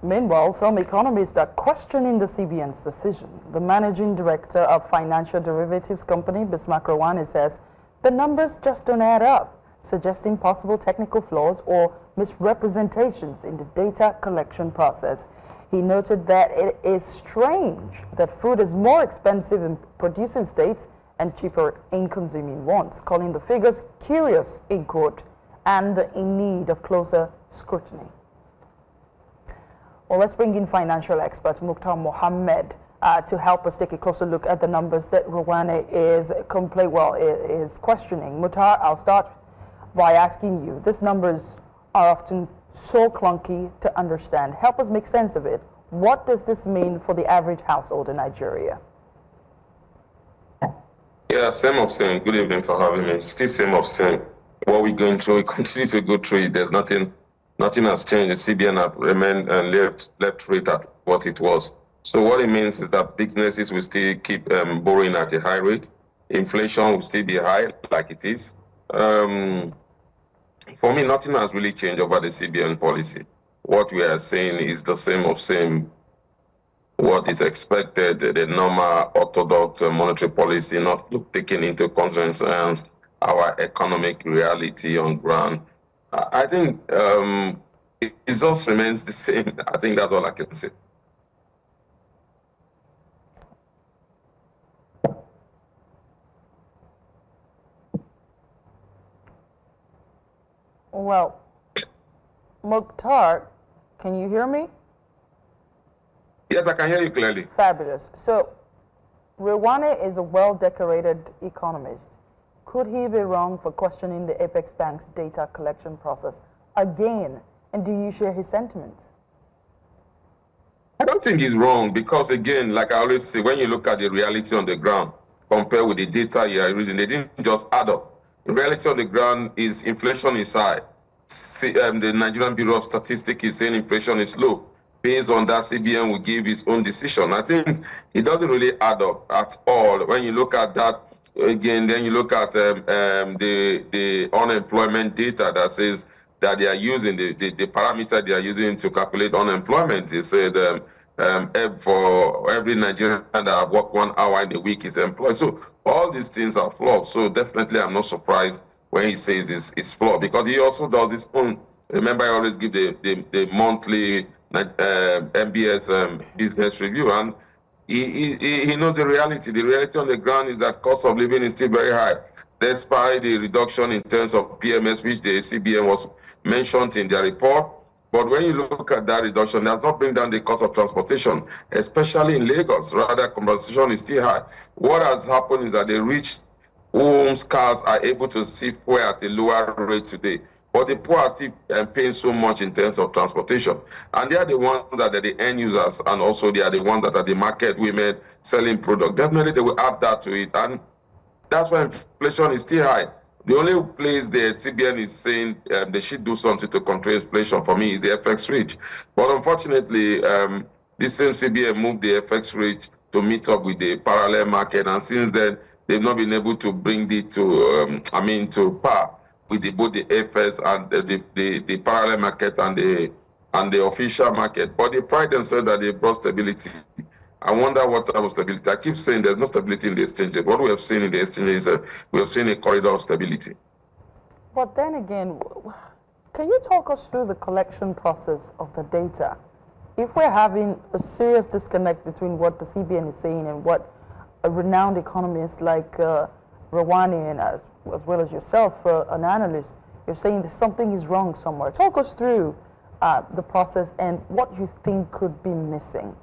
Meanwhile, some economists are questioning the CBN's decision. The managing director of financial derivatives company, Bismarck Rewane, says the numbers just don't add up, suggesting possible technical flaws or misrepresentations in the data collection process. He noted that it is strange that food is more expensive in producing states and cheaper in consuming ones, calling the figures curious, in quote, and in need of closer scrutiny. Well, let's bring in financial expert Muktar Muhammed to help us take a closer look at the numbers that Rewane is questioning. Muktar, I'll start by asking you, these numbers are often so clunky to understand. Help us make sense of it. What does this mean for the average household in Nigeria? Yeah, same of same. Good evening for having me. Still same of same. What we're going through, we continue to go through it. There's nothing has changed. The CBN have remained and left rate at what it was. So what it means is that businesses will still keep borrowing at a high rate. Inflation will still be high, like it is. For me, nothing has really changed over the CBN policy. What we are saying is the same of same. What is expected, the normal orthodox monetary policy, not taking into consideration our economic reality on ground. I think it just remains the same. I think that's all I can say. Well, Muktar, can you hear me? Yes, I can hear you clearly. Fabulous. So, Rewane is a well-decorated economist. Could he be wrong for questioning the Apex Bank's data collection process again? And do you share his sentiments? I don't think he's wrong because, again, like I always say, when you look at the reality on the ground, compared with the data you are using, they didn't just add up. The reality on the ground is inflation is high. The Nigerian Bureau of Statistics is saying inflation is low. Based on that, CBN will give its own decision. I think it doesn't really add up at all. When you look at that, again, then you look at the unemployment data that says that they are using, the parameter they are using to calculate unemployment. They said for every Nigerian that have worked 1 hour in a week is employed. So all these things are flawed. So definitely I'm not surprised when he says it's flawed, because he also does his own. Remember, I always give the monthly MBS business review, and he knows the reality. The reality on the ground is that cost of living is still very high, despite the reduction in terms of PMS, which the CBN was mentioned in their report. But when you look at that reduction, it does not bring down the cost of transportation, especially in Lagos. Rather, compensation is still high. What has happened is that the rich homes, cars are able to see fuel at a lower rate today. But the poor are still paying so much in terms of transportation. And they are the ones that are the end users, and also they are the ones that are the market women selling product. Definitely they will add that to it. And that's why inflation is still high. The only place the CBN is saying they should do something to control inflation for me is the FX rate. But unfortunately, this same CBN moved the FX rate to meet up with the parallel market. And since then, they've not been able to bring it to, to par with both the FS and the parallel market and the official market. But they pride themselves that they brought stability. I wonder what type of stability. I keep saying there's no stability in the exchange. What we have seen in the exchange is we have seen a corridor of stability. But then again, can you talk us through the collection process of the data? If we're having a serious disconnect between what the CBN is saying and what a renowned economist like Rewane and as well as yourself, an analyst, you're saying that something is wrong somewhere. Talk us through the process and what you think could be missing.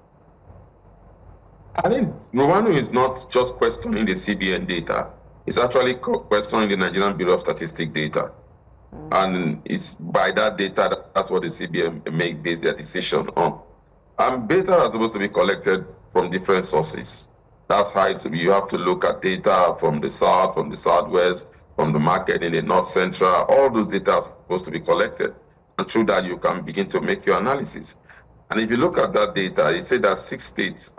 I think Rewane is not just questioning the CBN data. It's actually questioning the Nigerian Bureau of Statistics data. And it's by that data, that's what the CBN base their decision on. And data are supposed to be collected from different sources. That's how you have to look at data from the south, from the southwest, from the market in the north central. All those data are supposed to be collected. And through that, you can begin to make your analysis. And if you look at that data, it said that 6 states,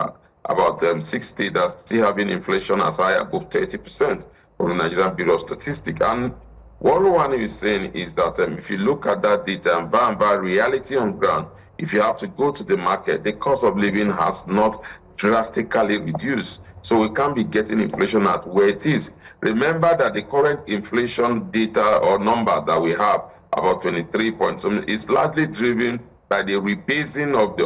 about 6 states are still having inflation as high above 30% from the Nigerian Bureau of Statistics. And what Rewane is saying is that if you look at that data and by reality on ground, if you have to go to the market, the cost of living has not drastically reduced. So we can't be getting inflation at where it is. Remember that the current inflation data or number that we have, about 23 point something, is largely driven by the rebasing of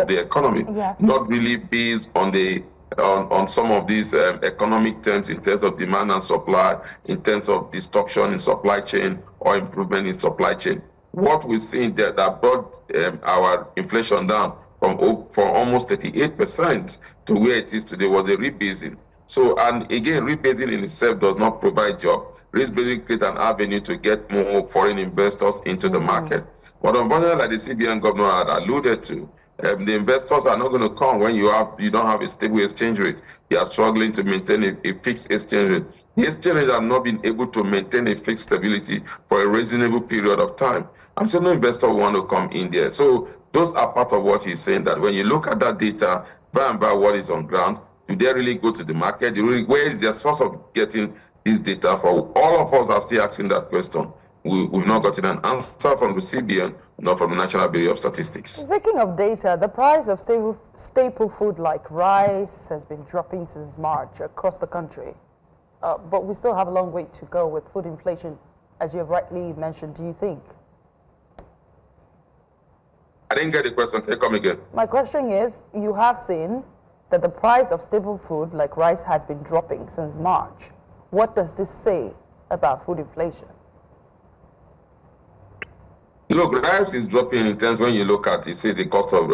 the economy, yes, not really based on the on some of these economic terms in terms of demand and supply, in terms of destruction in supply chain or improvement in supply chain. What we're seeing that brought our inflation down from almost 38% to where it is today was a rebasing. So, and again, rebasing in itself does not provide jobs. Rebasing creates an avenue to get more foreign investors into the market. But unfortunately, like the CBN governor had alluded to, the investors are not going to come when you don't have a stable exchange rate. You are struggling to maintain a fixed exchange rate. The exchange rate have not been able to maintain a fixed stability for a reasonable period of time. And so no investor will want to come in there. So those are part of what he's saying, that when you look at that data, by and by what is on ground, do they really go to the market? Where is their source of getting this data for? All of us are still asking that question. We've not gotten an answer from the CBN, nor from the National Bureau of Statistics. Speaking of data, the price of staple food like rice has been dropping since March across the country. But we still have a long way to go with food inflation, as you have rightly mentioned, do you think? I didn't get the question. Can you come again? My question is, you have seen that the price of staple food like rice has been dropping since March. What does this say about food inflation? Look, rice is dropping in terms when you look at it, see the cost of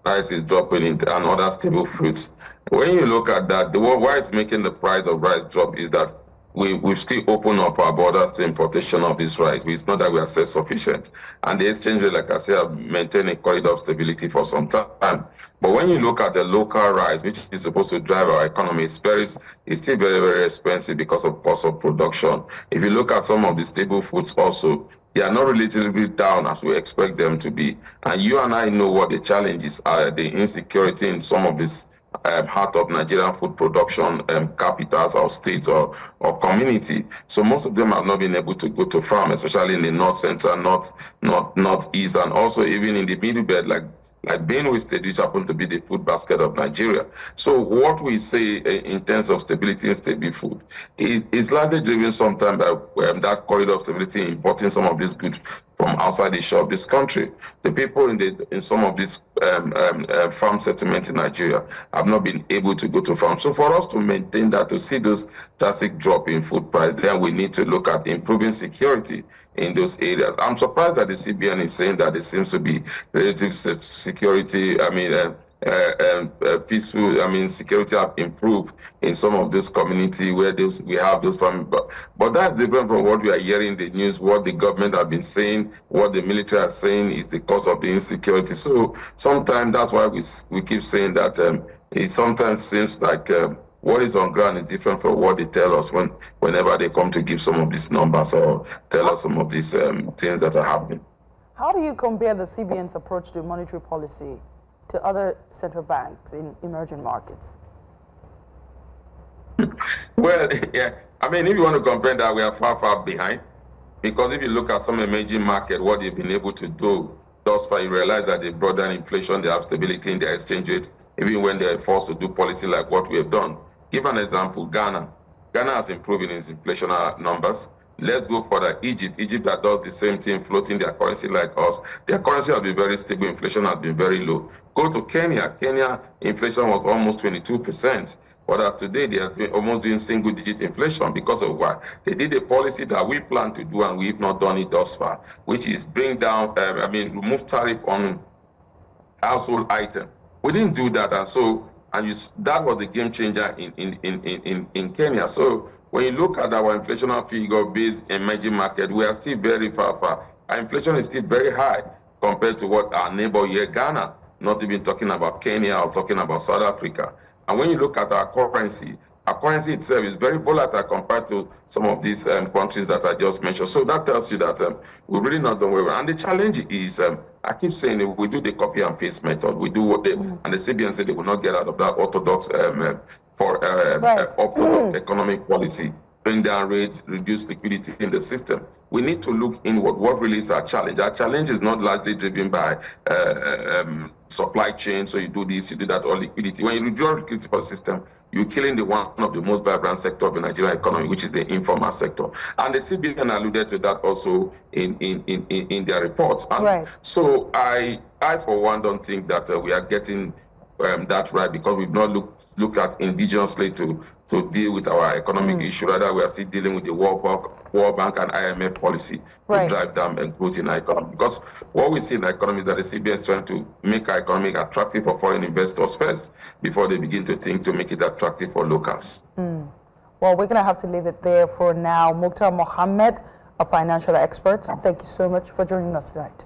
rice is dropping and other staple fruits. When you look at that, why it's making the price of rice drop is that we've still opened up our borders to importation of this rice. It's not that we are self-sufficient. And the exchange rate, like I said, have maintained a corridor of stability for some time. But when you look at the local rice, which is supposed to drive our economy, it's still very, very expensive because of cost of production. If you look at some of the staple foods also, they are not relatively down as we expect them to be. And you and I know what the challenges are, the insecurity in some of this heart of Nigerian food production capitals or states or community. So most of them have not been able to go to farm, especially in the north central, northeast, and also even in the middle belt, like Benue State, which happen to be the food basket of Nigeria. So what we say in terms of stability and stable food is largely driven sometimes by that corridor of stability, importing some of these goods from outside the shore of this country. The people in some of these farm settlements in Nigeria have not been able to go to farm. So for us to maintain that, to see those drastic drop in food price, then we need to look at improving security in those areas. I'm surprised that the CBN is saying that there seems to be relative security, peaceful, security have improved in some of those communities where we have those families. But that's different from what we are hearing in the news, what the government have been saying, what the military are saying is the cause of the insecurity. So sometimes that's why we keep saying that it sometimes seems like what is on ground is different from what they tell us whenever they come to give some of these numbers or tell us some of these things that are happening. How do you compare the CBN's approach to monetary policy to other central banks in emerging markets? Well, yeah, if you want to compare that, we are far behind. Because if you look at some emerging market, what they've been able to do thus far, you realize that they brought down inflation, they have stability in their exchange rate, even when they're forced to do policy like what we have done. Give an example, Ghana. Ghana has improved in its inflation numbers. Let's go further. Egypt that does the same thing, floating their currency like us. Their currency has been very stable. Inflation has been very low. Go to Kenya. Kenya inflation was almost 22%. But as today, they are almost doing single-digit inflation because of what? They did a policy that we plan to do and we've not done it thus far, which is bring down, remove tariff on household items. We didn't do that, that was the game changer in Kenya. So when you look at our inflationary figure based emerging market, we are still very far. Our inflation is still very high compared to what our neighbor here, Ghana, not even talking about Kenya or talking about South Africa. And when you look at our currency itself is very volatile compared to some of these countries that I just mentioned. So that tells you that we're really not done well. And the challenge is, I keep saying, if we do the copy and paste method, we do what and the CBN said they will not get out of that orthodox orthodox economic policy. bring down rates, reduce liquidity in the system. We need to look inward. What really is our challenge? Our challenge is not largely driven by supply chain, so you do this, you do that, or liquidity. When you reduce liquidity for the system, you're killing one of the most vibrant sector of the Nigerian economy, which is the informal sector. And the CBN alluded to that also in their report. And right. So I for one don't think that we are getting that right, because we've not looked at indigenously to deal with our economic issue. Rather, we are still dealing with the World Bank and IMF policy to drive down and growth in our economy. Because what we see in the economy is that the CBN is trying to make our economy attractive for foreign investors first, before they begin to think to make it attractive for locals. Well, we're going to have to leave it there for now. Muktar Muhammed, a financial expert, thank you so much for joining us tonight.